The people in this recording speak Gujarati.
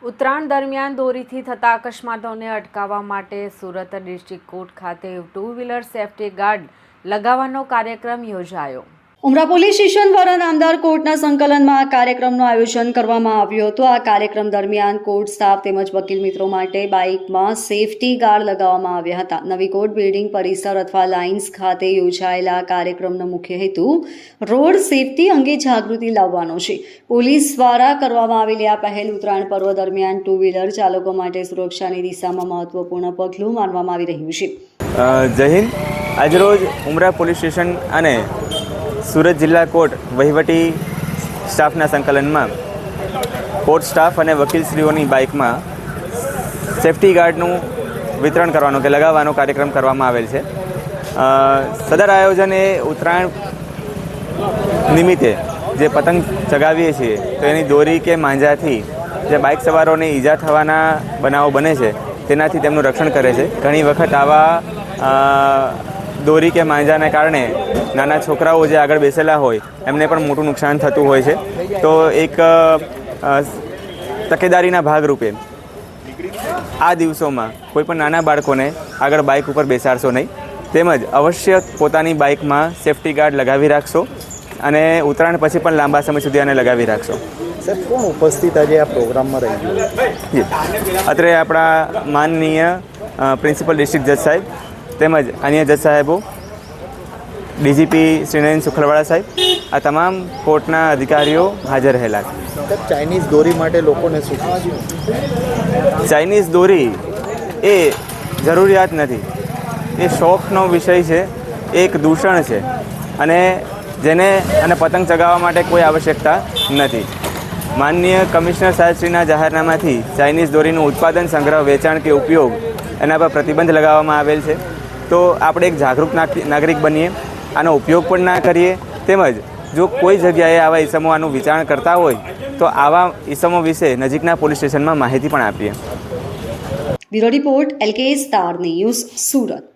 ઉત્તરાયણ દરમિયાન દોરીથી થતા અકસ્માતોને અટકાવવા માટે સુરત ડિસ્ટ્રિક્ટ કોર્ટ ખાતે ટુ વ્હીલર સેફટી ગાર્ડ લગાવવાનો કાર્યક્રમ યોજાયો। ઉમરા પોલીસ સ્ટેશન દ્વારા નામદાર કોર્ટના સંકલનમાં આ કાર્યક્રમનું આયોજન કરવામાં આવ્યું હતું। આ કાર્યક્રમ દરમિયાન કોર્ટ સ્ટાફ તેમજ વકીલ મિત્રો માટે બાઇકમાં સેફટી ગાર્ડ લગાવવામાં આવ્યા હતા। નવી કોર્ટ બિલ્ડિંગ પરિસર અથવા લાઇન્સ ખાતે યોજાયેલા કાર્યક્રમનો મુખ્ય હેતુ રોડ સેફટી અંગે જાગૃતિ લાવવાનો છે। પોલીસ દ્વારા કરવામાં આવેલી આ પહેલ ઉત્તરાયણ પર્વ દરમિયાન ટુ વ્હીલર ચાલકો માટે સુરક્ષાની દિશામાં મહત્વપૂર્ણ પગલું માનવામાં આવી રહ્યું છે। જય હિન્દ। આજરોજ ઉમરા પોલીસ સ્ટેશન અને સુરત જિલ્લા કોર્ટ વહીવટી સ્ટાફના સંકલનમાં કોર્ટ સ્ટાફ અને વકીલશ્રીઓની બાઇકમાં સેફટી ગાર્ડનું વિતરણ કરવાનો કે લગાવવાનો કાર્યક્રમ કરવામાં આવેલ છે। સદર આયોજન એ ઉત્તરાયણ નિમિત્તે જે પતંગ ચગાવીએ છીએ તો એની દોરી કે માંજાથી જે બાઇક સવારોને ઈજા થવાના બનાવો બને છે તેનાથી તેમનું રક્ષણ કરે છે। ઘણી વખત આવા દોરી કે માંજાને કારણે નાના છોકરાઓ જે આગળ બેસેલા હોય એમને પણ મોટું નુકસાન થતું હોય છે। તો એક તકેદારીના ભાગરૂપે આ દિવસોમાં કોઈ પણ નાના બાળકોને આગળ બાઇક ઉપર બેસાડશો નહીં, તેમજ અવશ્ય પોતાની બાઇકમાં સેફટી ગાર્ડ લગાવી રાખશો અને ઉત્તરાયણ પછી પણ લાંબા સમય સુધી આને લગાવી રાખશો। સર, કોણ ઉપસ્થિત આજે આ પ્રોગ્રામમાં રહ્યું? જી, અત્રે આપણા માનનીય પ્રિન્સિપલ ડિસ્ટ્રિક્ટ જજ સાહેબ તેમજ અન્ય જજ સાહેબો, ડીજીપી શ્રીનયન સુખલવાળા સાહેબ, આ તમામ કોર્ટના અધિકારીઓ હાજર રહેલા છે। ચાઇનીઝ દોરી માટે લોકોને શું? ચાઇનીઝ દોરી એ જરૂરિયાત નથી, એ શોખનો વિષય છે, એક દૂષણ છે અને પતંગ ચગાવવા માટે કોઈ આવશ્યકતા નથી। માનનીય કમિશનર સાહેબશ્રીના જાહેરનામાથી ચાઇનીઝ દોરીનું ઉત્પાદન, સંગ્રહ, વેચાણ કે ઉપયોગ એના પર પ્રતિબંધ લગાવવામાં આવેલ છે। તો આપણે એક જાગૃત નાગરિક બનીએ, આનો ઉપયોગ પણ ના કરીએ, તેમજ જો કોઈ જગ્યાએ આવા ઈસમો આનું વિચારણ કરતા હોય તો આવા ઈસમો વિશે નજીકના પોલીસ સ્ટેશનમાં માહિતી પણ આપીએ। Bureau report LK star news, Surat.